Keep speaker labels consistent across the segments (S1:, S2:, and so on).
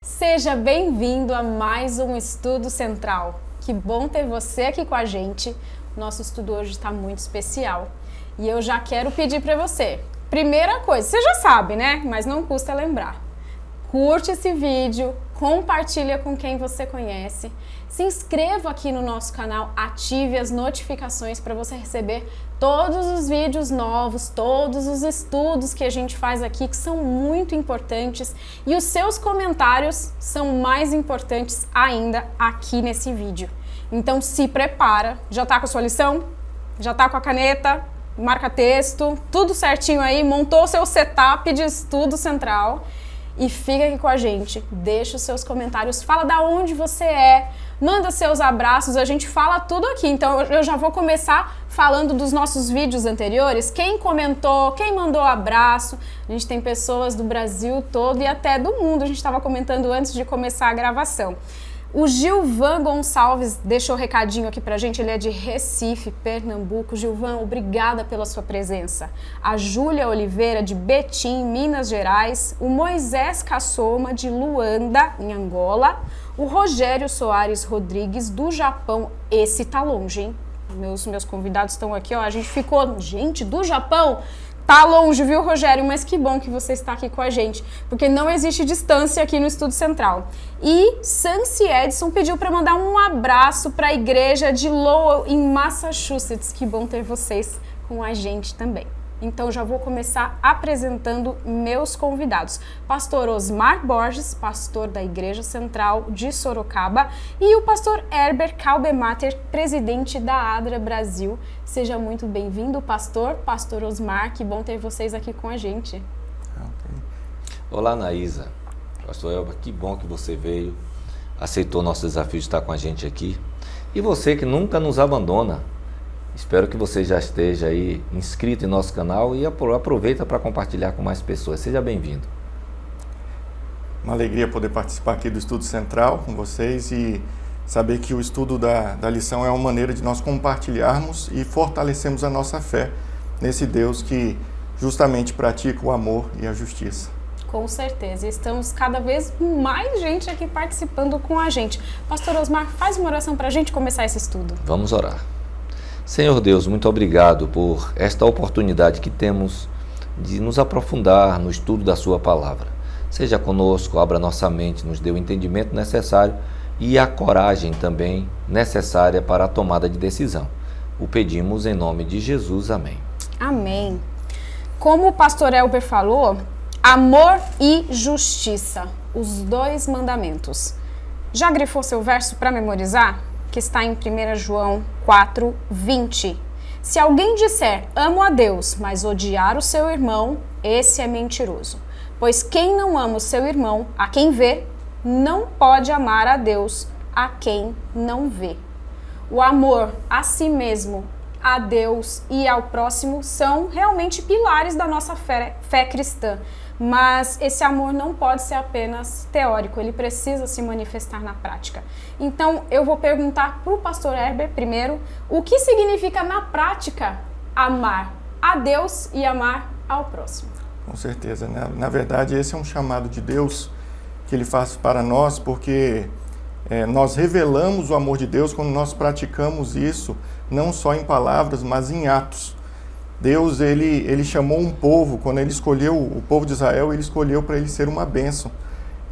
S1: Seja bem-vindo a mais um Estudo Central. Que bom ter você aqui com a gente. Nosso estudo hoje está muito especial. E eu já quero pedir para você. Primeira coisa, você já sabe, né? Mas não custa lembrar. Curte esse vídeo, compartilha com quem você conhece. Se inscreva aqui no nosso canal, ative as notificações para você receber todos os vídeos novos, todos os estudos que a gente faz aqui, que são muito importantes. E os seus comentários são mais importantes ainda aqui nesse vídeo. Então se prepara, já tá com a sua lição? Já tá com a caneta? Marca texto, tudo certinho aí, montou o seu setup de estudo central e fica aqui com a gente, deixa os seus comentários, fala da onde você é, manda seus abraços, a gente fala tudo aqui. Então eu já vou começar falando dos nossos vídeos anteriores, quem comentou, quem mandou abraço. A gente tem pessoas do Brasil todo e até do mundo, a gente estava comentando antes de começar a gravação. O Gilvan Gonçalves deixou recadinho aqui pra gente, ele é de Recife, Pernambuco. Gilvan, obrigada pela sua presença. A Júlia Oliveira, de Betim, Minas Gerais. O Moisés Cassoma, de Luanda, em Angola. O Rogério Soares Rodrigues, do Japão. Esse tá longe, hein? Meus convidados estão aqui, ó. A gente ficou, gente, do Japão? Tá longe, viu, Rogério? Mas que bom que você está aqui com a gente, porque não existe distância aqui no Estudo Central. E Sancy Edson pediu para mandar um abraço para a igreja de Lowell, em Massachusetts. Que bom ter vocês com a gente também. Então já vou começar apresentando meus convidados. Pastor Osmar Borges, pastor da Igreja Central de Sorocaba, e o pastor Herbert Kalbemater, presidente da ADRA Brasil. Seja muito bem-vindo, pastor Osmar, que bom ter vocês aqui com a gente.
S2: Olá, Anaísa. Pastor Herbert, que bom que você veio, aceitou nosso desafio de estar com a gente aqui. E você que nunca nos abandona. Espero que você já esteja aí inscrito em nosso canal e aproveita para compartilhar com mais pessoas. Seja bem-vindo.
S3: Uma alegria poder participar aqui do Estudo Central com vocês e saber que o estudo da lição é uma maneira de nós compartilharmos e fortalecermos a nossa fé nesse Deus que justamente pratica o amor e a justiça.
S1: Com certeza, estamos cada vez mais gente aqui participando com a gente. Pastor Osmar, faz uma oração para a gente começar esse estudo.
S2: Vamos orar. Senhor Deus, muito obrigado por esta oportunidade que temos de nos aprofundar no estudo da sua palavra. Seja conosco, abra nossa mente, nos dê o entendimento necessário e a coragem também necessária para a tomada de decisão. O pedimos em nome de Jesus. Amém.
S1: Amém. Como o pastor Elber falou, amor e justiça, os dois mandamentos. Já grifou seu verso para memorizar? Que está em 1 João 4:20. Se alguém disser, amo a Deus, mas odiar o seu irmão, esse é mentiroso. Pois quem não ama o seu irmão, a quem vê, não pode amar a Deus, a quem não vê. O amor a si mesmo, a Deus e ao próximo são realmente pilares da nossa fé cristã. Mas esse amor não pode ser apenas teórico, ele precisa se manifestar na prática. Então eu vou perguntar para o pastor Herbert primeiro, o que significa na prática amar a Deus e amar ao próximo?
S3: Com certeza, né? Na verdade esse é um chamado de Deus que ele faz para nós, porque nós revelamos o amor de Deus quando nós praticamos isso, não só em palavras, mas em atos. Deus, ele chamou um povo, quando ele escolheu o povo de Israel, ele escolheu para ele ser uma bênção.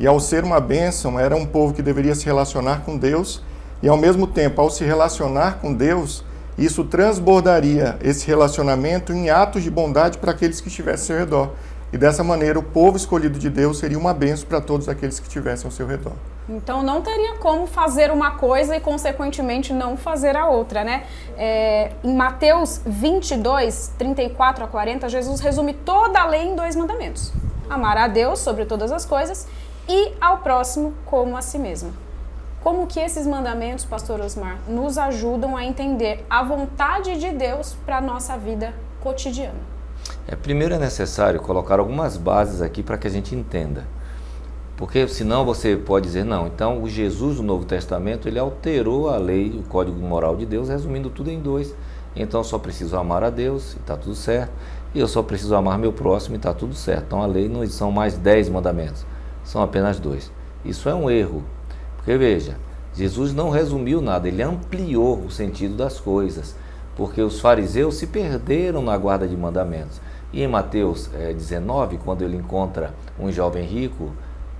S3: E ao ser uma bênção, era um povo que deveria se relacionar com Deus, e ao mesmo tempo, ao se relacionar com Deus, isso transbordaria esse relacionamento em atos de bondade para aqueles que estivessem ao seu redor. E dessa maneira, o povo escolhido de Deus seria uma bênção para todos aqueles que estivessem ao seu redor.
S1: Então não teria como fazer uma coisa e consequentemente não fazer a outra, né? Em Mateus 22, 34 a 40, Jesus resume toda a lei em 2 mandamentos. Amar a Deus sobre todas as coisas e ao próximo como a si mesmo. Como que esses mandamentos, pastor Osmar, nos ajudam a entender a vontade de Deus para a nossa vida cotidiana?
S2: Primeiro é necessário colocar algumas bases aqui para que a gente entenda. Porque senão você pode dizer, não, então o Jesus do Novo Testamento, ele alterou a lei, o código moral de Deus, resumindo tudo em 2. Então eu só preciso amar a Deus e está tudo certo. E eu só preciso amar meu próximo e está tudo certo. Então a lei não são mais 10 mandamentos, são apenas 2. Isso é um erro. Porque veja, Jesus não resumiu nada, ele ampliou o sentido das coisas. Porque os fariseus se perderam na guarda de mandamentos. E em Mateus 19, quando ele encontra um jovem rico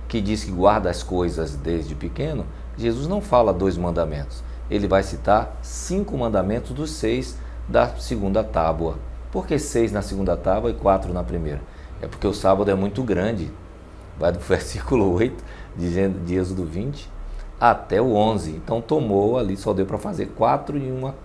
S2: que diz que guarda as coisas desde pequeno, Jesus não fala 2 mandamentos. Ele vai citar 5 mandamentos dos 6 da segunda tábua. Por que 6 na segunda tábua e 4 na primeira? É porque o sábado é muito grande. Vai do versículo 8 de Êxodo 20 até o 11. Então tomou ali, só deu para fazer 4 em uma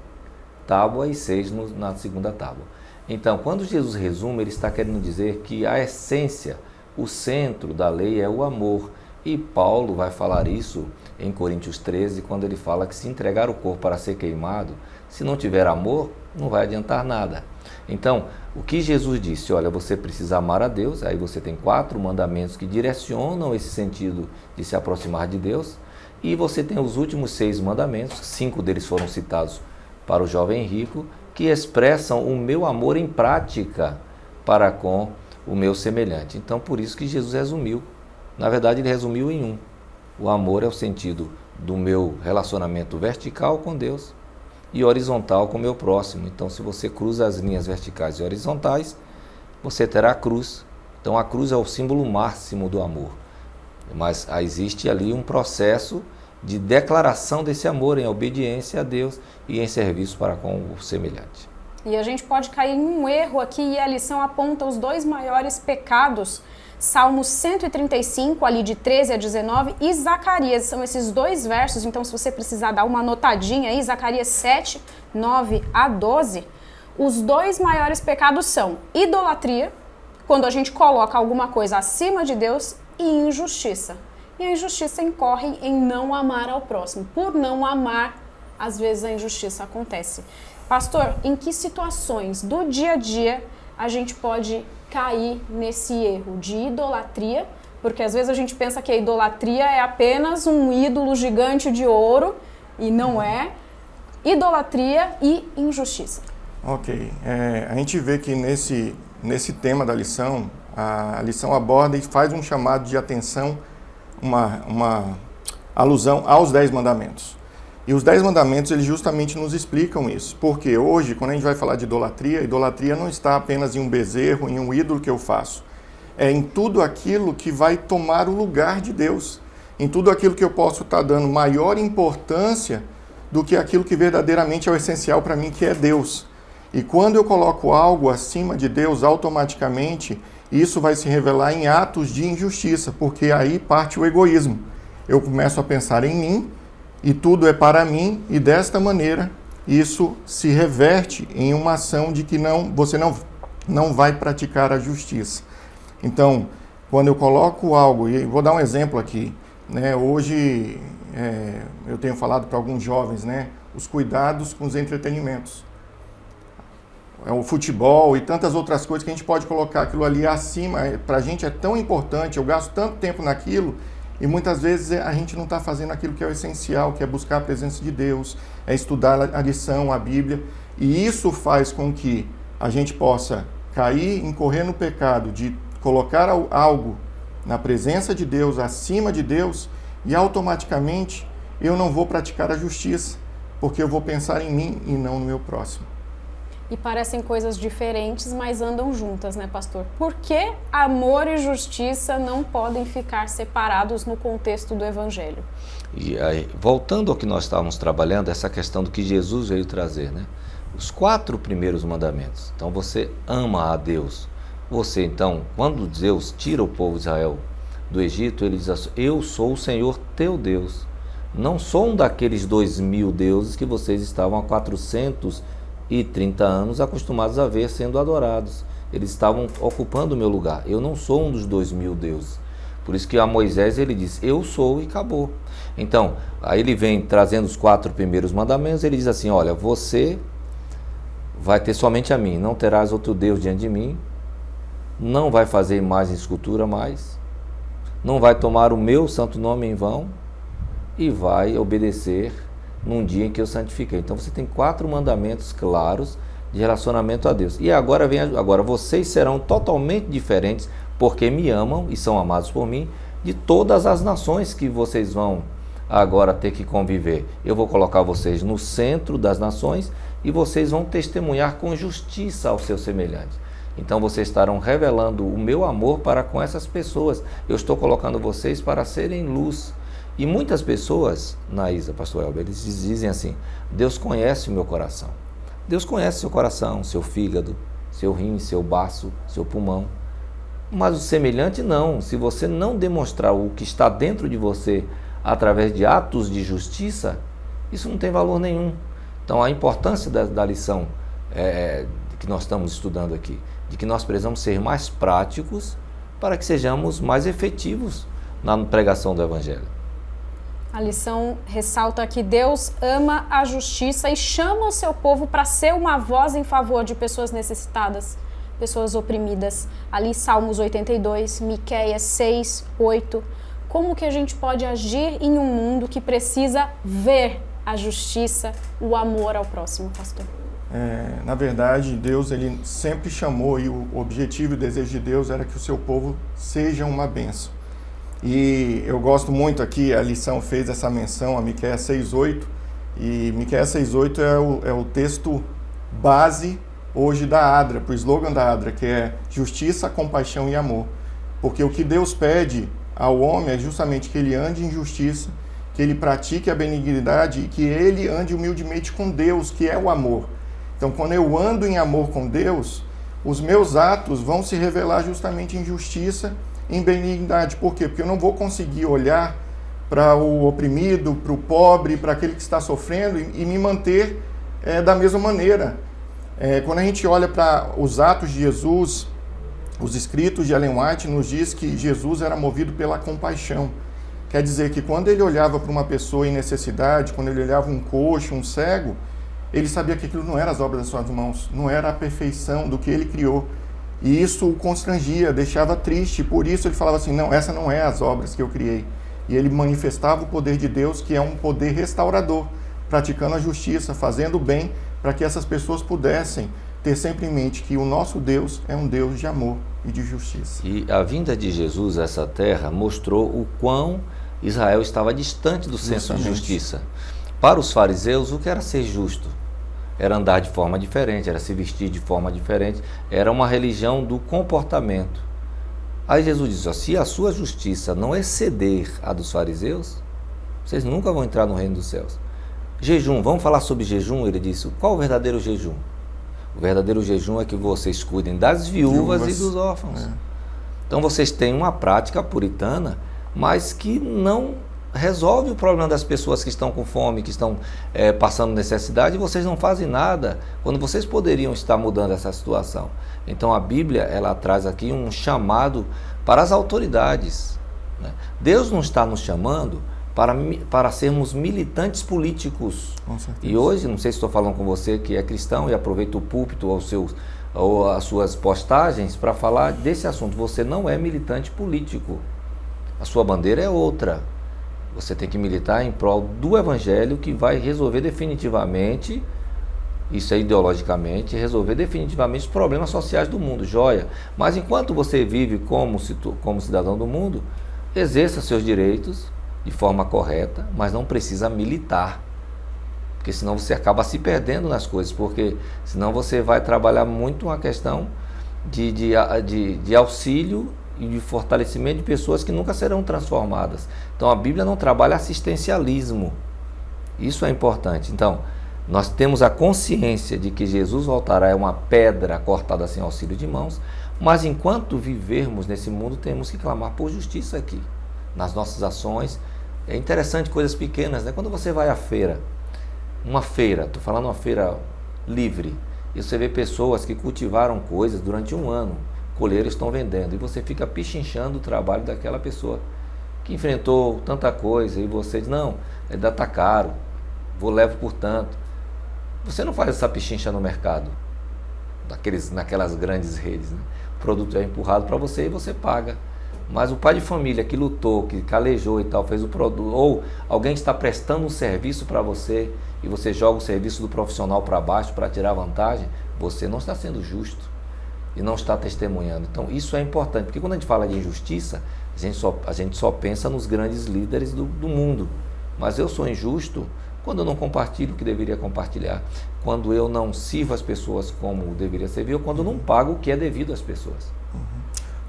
S2: tábua e 6 na segunda tábua. Então, quando Jesus resume, ele está querendo dizer que a essência, o centro da lei é o amor. E Paulo vai falar isso em Coríntios 13, quando ele fala que se entregar o corpo para ser queimado, se não tiver amor, não vai adiantar nada. Então, o que Jesus disse? Olha, você precisa amar a Deus, aí você tem 4 mandamentos que direcionam esse sentido de se aproximar de Deus, e você tem os últimos 6 mandamentos, 5 deles foram citados para o jovem rico, que expressam o meu amor em prática para com o meu semelhante. Então, por isso que Jesus resumiu. Na verdade, ele resumiu em um. O amor é o sentido do meu relacionamento vertical com Deus e horizontal com o meu próximo. Então, se você cruza as linhas verticais e horizontais, você terá a cruz. Então, a cruz é o símbolo máximo do amor. Mas existe ali um processo de declaração desse amor em obediência a Deus e em serviço para com o semelhante.
S1: E a gente pode cair em um erro aqui, e a lição aponta os 2 maiores pecados. Salmo 135, ali de 13 a 19, e Zacarias, são esses 2 versos. Então, se você precisar dar uma anotadinha aí, Zacarias 7, 9 a 12, os 2 maiores pecados são idolatria, quando a gente coloca alguma coisa acima de Deus, e injustiça. E a injustiça incorre em não amar ao próximo. Por não amar, às vezes a injustiça acontece. Pastor, em que situações do dia a dia a gente pode cair nesse erro de idolatria? Porque às vezes a gente pensa que a idolatria é apenas um ídolo gigante de ouro, e não é. Idolatria e injustiça. Ok.
S3: A gente vê que nesse tema da lição, a lição aborda e faz um chamado de atenção, uma alusão aos 10 mandamentos. E os 10 mandamentos, eles justamente nos explicam isso. Porque hoje, quando a gente vai falar de idolatria, idolatria não está apenas em um bezerro, em um ídolo que eu faço. É em tudo aquilo que vai tomar o lugar de Deus. Em tudo aquilo que eu posso estar dando maior importância do que aquilo que verdadeiramente é o essencial para mim, que é Deus. E quando eu coloco algo acima de Deus, automaticamente, isso vai se revelar em atos de injustiça, porque aí parte o egoísmo. Eu começo a pensar em mim, e tudo é para mim, e desta maneira isso se reverte em uma ação de que você não vai praticar a justiça. Então, quando eu coloco algo, e vou dar um exemplo aqui, né? Hoje eu tenho falado para alguns jovens, né, os cuidados com os entretenimentos. O futebol e tantas outras coisas que a gente pode colocar aquilo ali acima, para a gente é tão importante, eu gasto tanto tempo naquilo, e muitas vezes a gente não está fazendo aquilo que é o essencial, que é buscar a presença de Deus, é estudar a lição, a Bíblia, e isso faz com que a gente possa cair, incorrer no pecado de colocar algo na presença de Deus, acima de Deus, e automaticamente eu não vou praticar a justiça, porque eu vou pensar em mim e não no meu próximo.
S1: E parecem coisas diferentes, mas andam juntas, né, pastor? Por que amor e justiça não podem ficar separados no contexto do Evangelho?
S2: E aí, voltando ao que nós estávamos trabalhando, essa questão do que Jesus veio trazer, né? Os 4 primeiros mandamentos. Então, você ama a Deus. Você, então, quando Deus tira o povo de Israel do Egito, ele diz assim: eu sou o Senhor teu Deus. Não sou um daqueles 2.000 deuses que vocês estavam há 430 anos acostumados a ver sendo adorados. Eles estavam ocupando o meu lugar. Eu não sou um dos 2.000 deuses. Por isso que a Moisés ele diz: eu sou, e acabou. Então, aí ele vem trazendo os 4 primeiros mandamentos. Ele diz assim: olha, você vai ter somente a mim, não terás outro Deus diante de mim, não vai fazer imagem de escultura mais, não vai tomar o meu santo nome em vão, e vai obedecer num dia em que eu santifiquei. Então você tem 4 mandamentos claros de relacionamento a Deus. E agora vocês serão totalmente diferentes, porque me amam e são amados por mim, de todas as nações que vocês vão agora ter que conviver. Eu vou colocar vocês no centro das nações e vocês vão testemunhar com justiça ao seu semelhante. Então vocês estarão revelando o meu amor para com essas pessoas. Eu estou colocando vocês para serem luz. E muitas pessoas, Naísa, pastor Elber, eles dizem assim: Deus conhece o meu coração. Deus conhece seu coração, seu fígado, seu rim, seu baço, seu pulmão. Mas o semelhante não. Se você não demonstrar o que está dentro de você através de atos de justiça, isso não tem valor nenhum. Então a importância da lição que nós estamos estudando aqui, de que nós precisamos ser mais práticos para que sejamos mais efetivos na pregação do Evangelho.
S1: A lição ressalta que Deus ama a justiça e chama o seu povo para ser uma voz em favor de pessoas necessitadas, pessoas oprimidas. Ali Salmos 82, Miqueias 6, 8. Como que a gente pode agir em um mundo que precisa ver a justiça, o amor ao próximo, pastor?
S3: Na verdade, Deus ele sempre chamou, e o objetivo e o desejo de Deus era que o seu povo seja uma bênção. E eu gosto muito aqui, a lição fez essa menção a Miqueias 6,8, e Miqueias 6,8 é o texto base hoje da ADRA, para o slogan da ADRA, que é justiça, compaixão e amor. Porque o que Deus pede ao homem é justamente que ele ande em justiça, que ele pratique a benignidade e que ele ande humildemente com Deus, que é o amor. Então, quando eu ando em amor com Deus, os meus atos vão se revelar justamente em justiça, em benignidade. Por quê? Porque eu não vou conseguir olhar para o oprimido, para o pobre, para aquele que está sofrendo e me manter da mesma maneira. Quando a gente olha para os atos de Jesus, os escritos de Ellen White nos diz que Jesus era movido pela compaixão. Quer dizer que quando ele olhava para uma pessoa em necessidade, quando ele olhava um coxo, um cego, ele sabia que aquilo não era as obras das suas mãos, não era a perfeição do que ele criou. E isso o constrangia, deixava triste. Por isso ele falava assim: não, essa não é as obras que eu criei. E ele manifestava o poder de Deus, que é um poder restaurador, praticando a justiça, fazendo o bem, para que essas pessoas pudessem ter sempre em mente que o nosso Deus é um Deus de amor e de justiça.
S2: E a vinda de Jesus a essa terra mostrou o quão Israel estava distante do senso de justiça. Para os fariseus, o que era ser justo? Era andar de forma diferente, era se vestir de forma diferente, era uma religião do comportamento. Aí Jesus diz: ó, se a sua justiça não exceder a dos fariseus, vocês nunca vão entrar no reino dos céus. Jejum, vamos falar sobre jejum? Ele disse: qual o verdadeiro jejum? O verdadeiro jejum é que vocês cuidem das viúvas e dos órfãos. Então vocês têm uma prática puritana, mas que não resolve o problema das pessoas que estão com fome, que estão passando necessidade, e vocês não fazem nada quando vocês poderiam estar mudando essa situação. Então a Bíblia, ela traz aqui um chamado para as autoridades, né? Deus não está nos chamando para sermos militantes políticos. E hoje, não sei se estou falando com você que é cristão e aproveita o púlpito ou as suas postagens para falar desse assunto. Você não é militante político. A sua bandeira é outra. Você tem que militar em prol do Evangelho, que vai resolver definitivamente, isso é ideologicamente, resolver definitivamente os problemas sociais do mundo, joia. Mas enquanto você vive como cidadão do mundo, exerça seus direitos de forma correta, mas não precisa militar, porque senão você acaba se perdendo nas coisas, porque senão você vai trabalhar muito uma questão de auxílio e de fortalecimento de pessoas que nunca serão transformadas. Então a Bíblia não trabalha assistencialismo. Isso é importante. Então, nós temos a consciência de que Jesus voltará é uma pedra cortada sem auxílio de mãos, mas enquanto vivermos nesse mundo, temos que clamar por justiça aqui, nas nossas ações. É interessante coisas pequenas, né? Quando você vai à feira, uma feira, estou falando uma feira livre, e você vê pessoas que cultivaram coisas durante um ano, colheiros estão vendendo, e você fica pichinchando o trabalho daquela pessoa que enfrentou tanta coisa, e você diz: não, ainda está caro, levo por tanto. Você não faz essa pichincha no mercado, naquelas grandes redes, né? O produto é empurrado para você e você paga. Mas o pai de família que lutou, que calejou e tal, fez o produto, ou alguém está prestando um serviço para você e você joga o serviço do profissional para baixo para tirar vantagem, você não está sendo justo e não está testemunhando. Então isso é importante, porque quando a gente fala de injustiça, A gente só pensa nos grandes líderes do mundo. Mas eu sou injusto quando eu não compartilho o que deveria compartilhar, quando eu não sirvo as pessoas como deveria servir, ou quando eu não pago o que é devido às pessoas.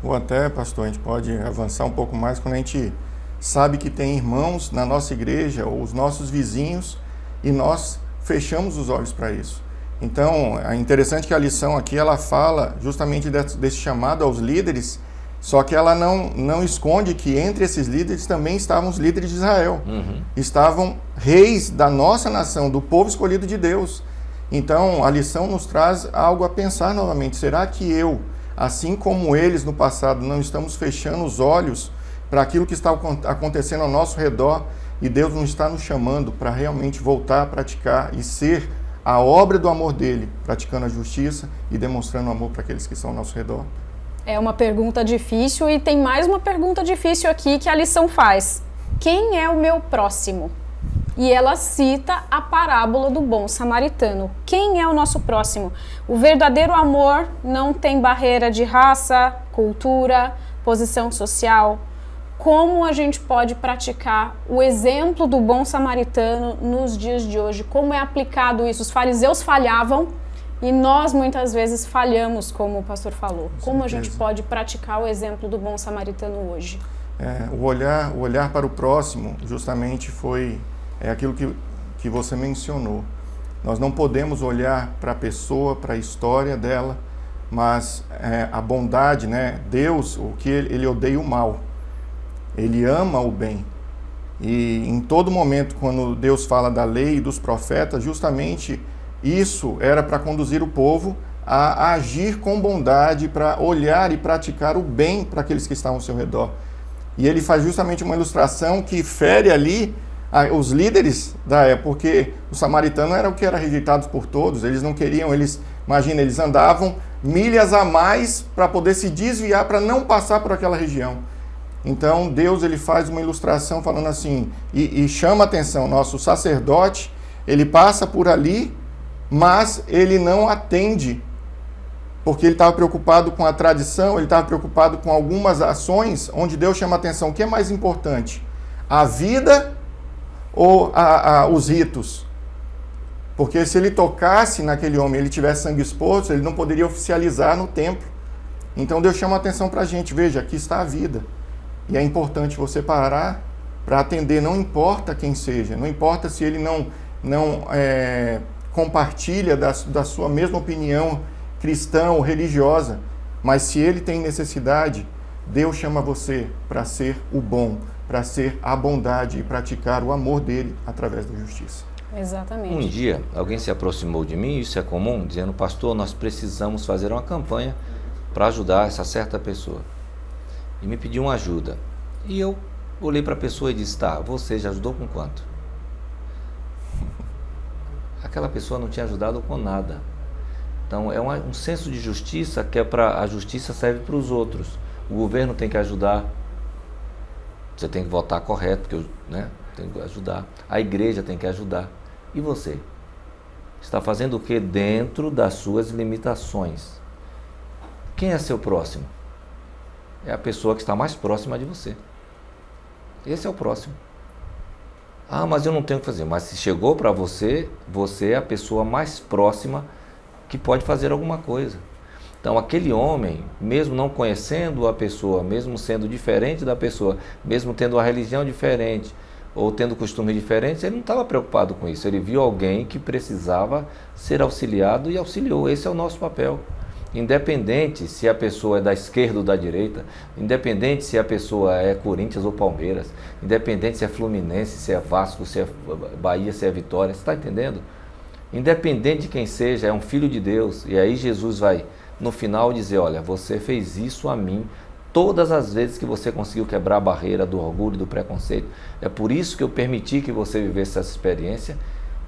S3: Ou até, pastor, a gente pode avançar um pouco mais quando a gente sabe que tem irmãos na nossa igreja ou os nossos vizinhos e nós fechamos os olhos para isso. Então, é interessante que a lição aqui ela fala justamente desse chamado aos líderes, só que ela não esconde que entre esses líderes também estavam os líderes de Israel. Estavam reis da nossa nação, do povo escolhido de Deus. Então, a lição nos traz algo a pensar novamente. Será que eu, assim como eles no passado, não estamos fechando os olhos para aquilo que está acontecendo ao nosso redor e Deus não está nos chamando para realmente voltar a praticar e ser a obra do amor dele, praticando a justiça e demonstrando amor para aqueles que estão ao nosso redor?
S1: É uma pergunta difícil e tem mais uma pergunta difícil aqui que a lição faz. Quem é o meu próximo? E ela cita a parábola do bom samaritano. Quem é o nosso próximo? O verdadeiro amor não tem barreira de raça, cultura, posição social. Como a gente pode praticar o exemplo do bom samaritano nos dias de hoje? Como é aplicado isso? Os fariseus falhavam e nós muitas vezes falhamos, como o pastor falou. Como a gente pode praticar o exemplo do bom samaritano hoje?
S3: O olhar para o próximo justamente é aquilo que você mencionou. Nós não podemos olhar para a pessoa, para a história dela, mas a bondade, né? Deus, o que ele odeia o mal. Ele ama o bem. E em todo momento, quando Deus fala da lei e dos profetas, justamente isso era para conduzir o povo a agir com bondade, para olhar e praticar o bem para aqueles que estavam ao seu redor. E ele faz justamente uma ilustração que fere ali os líderes da época, porque os samaritanos eram o que era rejeitados por todos, eles não queriam, eles andavam milhas a mais para poder se desviar, para não passar por aquela região. Então Deus ele faz uma ilustração falando assim, e chama a atenção, nosso sacerdote, ele passa por ali, mas ele não atende, porque ele estava preocupado com a tradição, ele estava preocupado com algumas ações, onde Deus chama a atenção, o que é mais importante? A vida ou os ritos? Porque se ele tocasse naquele homem, ele tivesse sangue exposto, ele não poderia oficializar no templo. Então Deus chama a atenção para a gente, veja, aqui está a vida. E é importante você parar para atender, não importa quem seja, não importa se ele não compartilha da sua mesma opinião cristã ou religiosa, mas se ele tem necessidade, Deus chama você para ser o bom, para ser a bondade e praticar o amor dele através da justiça.
S1: Exatamente.
S2: Um dia, alguém se aproximou de mim, isso é comum, dizendo, pastor, nós precisamos fazer uma campanha para ajudar essa certa pessoa. E me pediu uma ajuda. E eu olhei para a pessoa e disse, tá, você já ajudou com quanto? Aquela pessoa não tinha ajudado com nada. Então é um senso de justiça que a justiça serve para os outros. O governo tem que ajudar, você tem que votar correto, porque tem que ajudar. A igreja tem que ajudar. E você? Está fazendo o que dentro das suas limitações? Quem é seu próximo? É a pessoa que está mais próxima de você. Esse é o próximo. Ah, mas eu não tenho o que fazer. Mas se chegou para você, você é a pessoa mais próxima que pode fazer alguma coisa. Então aquele homem, mesmo não conhecendo a pessoa, mesmo sendo diferente da pessoa, mesmo tendo uma religião diferente, ou tendo costumes diferentes, ele não estava preocupado com isso. Ele viu alguém que precisava ser auxiliado e auxiliou. Esse é o nosso papel. Independente se a pessoa é da esquerda ou da direita, independente se a pessoa é Corinthians ou Palmeiras, independente se é Fluminense, se é Vasco, se é Bahia, se é Vitória, você está entendendo? Independente de quem seja, é um filho de Deus. E aí Jesus vai, no final, dizer, olha, você fez isso a mim todas as vezes que você conseguiu quebrar a barreira do orgulho, do preconceito. É por isso que eu permiti que você vivesse essa experiência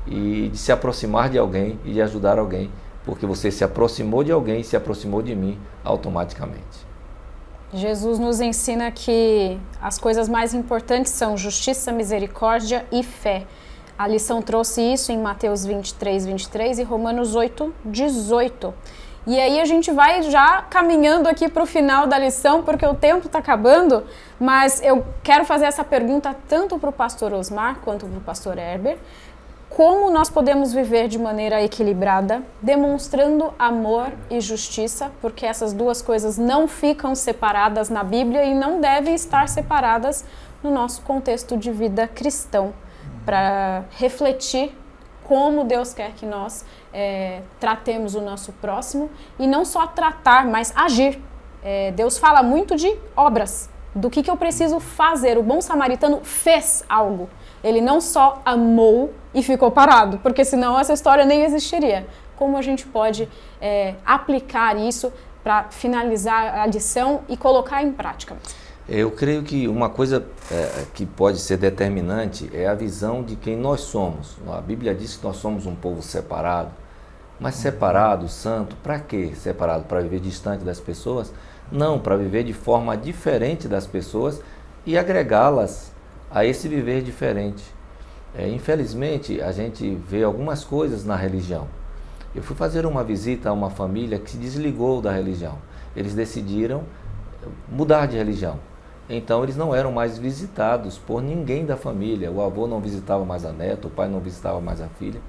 S2: e de se aproximar de alguém e de ajudar alguém. Porque você se aproximou de alguém e se aproximou de mim automaticamente.
S1: Jesus nos ensina que as coisas mais importantes são justiça, misericórdia e fé. A lição trouxe isso em Mateus 23, 23 e Romanos 8, 18. E aí a gente vai já caminhando aqui para o final da lição, porque o tempo está acabando, mas eu quero fazer essa pergunta tanto para o pastor Osmar quanto para o pastor Herbert. Como nós podemos viver de maneira equilibrada, demonstrando amor e justiça, porque essas duas coisas não ficam separadas na Bíblia e não devem estar separadas no nosso contexto de vida cristão, para refletir como Deus quer que nós tratemos o nosso próximo, e não só tratar, mas agir. Deus fala muito de obras, do que eu preciso fazer. O bom samaritano fez algo. Ele não só amou e ficou parado, porque senão essa história nem existiria. Como a gente pode aplicar isso para finalizar a lição e colocar em prática?
S2: Eu creio que uma coisa que pode ser determinante é a visão de quem nós somos. A Bíblia diz que nós somos um povo separado, mas separado, santo, para quê separado? Para viver distante das pessoas? Não, para viver de forma diferente das pessoas e agregá-las a esse viver diferente. Infelizmente, a gente vê algumas coisas na religião. Eu fui fazer uma visita a uma família que se desligou da religião. Eles decidiram mudar de religião. Então, eles não eram mais visitados por ninguém da família. O avô não visitava mais a neta, o pai não visitava mais a filha.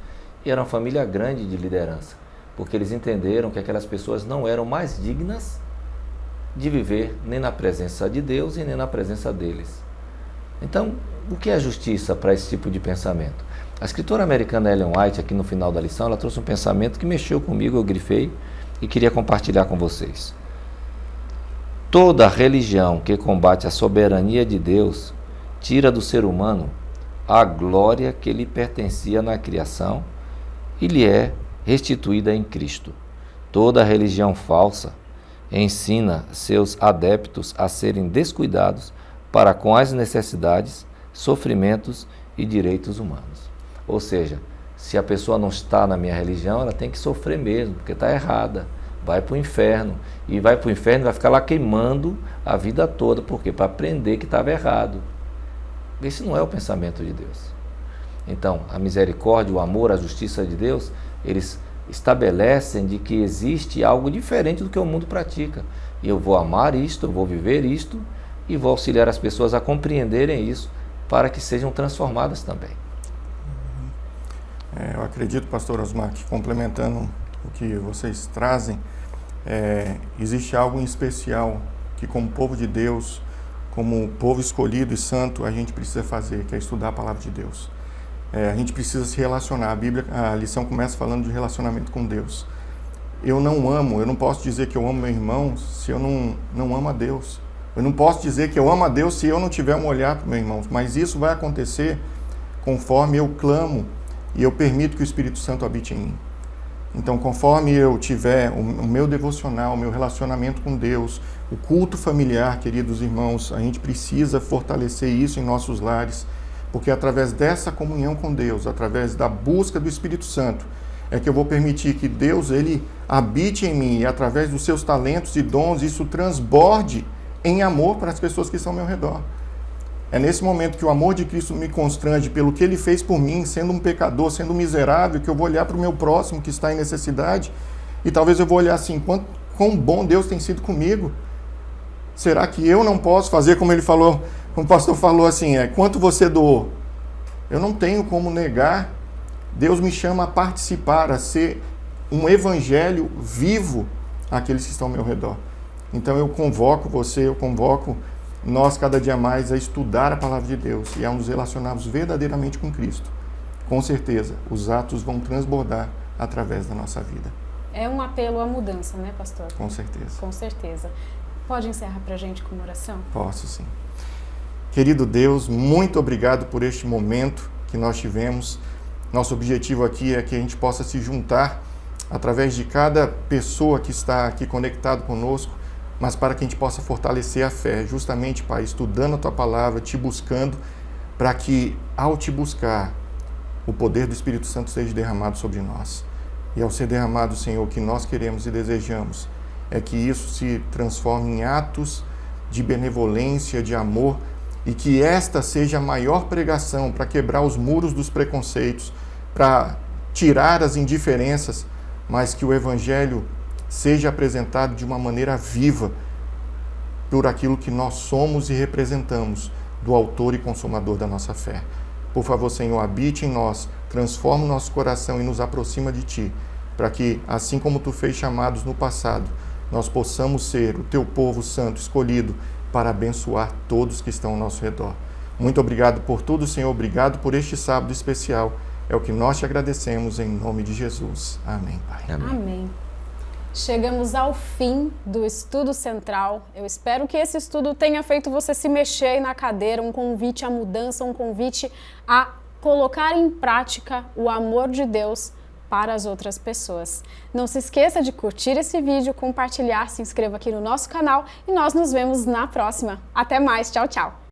S2: E era uma família grande de liderança, porque eles entenderam que aquelas pessoas não eram mais dignas de viver nem na presença de Deus e nem na presença deles. Então, o que é justiça para esse tipo de pensamento? A escritora americana Ellen White, aqui no final da lição, ela trouxe um pensamento que mexeu comigo, eu grifei e queria compartilhar com vocês. Toda religião que combate a soberania de Deus tira do ser humano a glória que lhe pertencia na criação e lhe é restituída em Cristo. Toda religião falsa ensina seus adeptos a serem descuidados para com as necessidades, sofrimentos e direitos humanos. Ou seja, se a pessoa não está na minha religião, ela tem que sofrer mesmo, porque está errada. Vai para o inferno. E vai para o inferno e vai ficar lá queimando a vida toda. Por quê? Para aprender que estava errado. Esse não é o pensamento de Deus. Então, a misericórdia, o amor, a justiça de Deus, eles estabelecem de que existe algo diferente do que o mundo pratica. E eu vou amar isto, eu vou viver isto, e vou auxiliar as pessoas a compreenderem isso, para que sejam transformadas também.
S3: Eu acredito, pastor Osmar, que complementando o que vocês trazem, existe algo em especial que, como povo de Deus, como povo escolhido e santo, a gente precisa fazer, que é estudar a palavra de Deus. A gente precisa se relacionar. A lição começa falando de relacionamento com Deus. Eu não posso dizer que eu amo meu irmão se eu não amo a Deus. Eu não posso dizer que eu amo a Deus se eu não tiver um olhar para o meu irmão, mas isso vai acontecer conforme eu clamo e eu permito que o Espírito Santo habite em mim. Então, conforme eu tiver o meu devocional, o meu relacionamento com Deus, o culto familiar, queridos irmãos, a gente precisa fortalecer isso em nossos lares, porque através dessa comunhão com Deus, através da busca do Espírito Santo, é que eu vou permitir que Deus, ele habite em mim e através dos seus talentos e dons, isso transborde em amor para as pessoas que estão ao meu redor. É nesse momento que o amor de Cristo me constrange pelo que Ele fez por mim, sendo um pecador, sendo miserável, que eu vou olhar para o meu próximo que está em necessidade e talvez eu vou olhar assim, quão bom Deus tem sido comigo. Será que eu não posso fazer como ele falou, como o pastor falou assim, quanto você doou? Eu não tenho como negar. Deus me chama a participar, a ser um evangelho vivo àqueles que estão ao meu redor. Então eu convoco você, eu convoco nós cada dia mais a estudar a palavra de Deus e a nos relacionarmos verdadeiramente com Cristo. Com certeza, os atos vão transbordar através da nossa vida.
S1: É um apelo à mudança, né, pastor?
S3: Com certeza.
S1: Com certeza. Pode encerrar para a gente com uma oração?
S3: Posso, sim. Querido Deus, muito obrigado por este momento que nós tivemos. Nosso objetivo aqui é que a gente possa se juntar através de cada pessoa que está aqui conectado conosco, mas para que a gente possa fortalecer a fé, justamente, Pai, estudando a Tua Palavra, Te buscando, para que, ao Te buscar, o poder do Espírito Santo seja derramado sobre nós. E ao ser derramado, Senhor, o que nós queremos e desejamos é que isso se transforme em atos de benevolência, de amor, e que esta seja a maior pregação para quebrar os muros dos preconceitos, para tirar as indiferenças, mas que o Evangelho seja apresentado de uma maneira viva por aquilo que nós somos e representamos do autor e consumador da nossa fé. Por favor, Senhor, habite em nós, transforma o nosso coração e nos aproxima de Ti, para que, assim como Tu fez chamados no passado, nós possamos ser o Teu povo santo, escolhido, para abençoar todos que estão ao nosso redor. Muito obrigado por tudo, Senhor, obrigado por este sábado especial. É o que nós te agradecemos em nome de Jesus. Amém, Pai.
S1: Amém. Chegamos ao fim do estudo central. Eu espero que esse estudo tenha feito você se mexer aí na cadeira, um convite à mudança, um convite a colocar em prática o amor de Deus para as outras pessoas. Não se esqueça de curtir esse vídeo, compartilhar, se inscreva aqui no nosso canal e nós nos vemos na próxima. Até mais, tchau, tchau!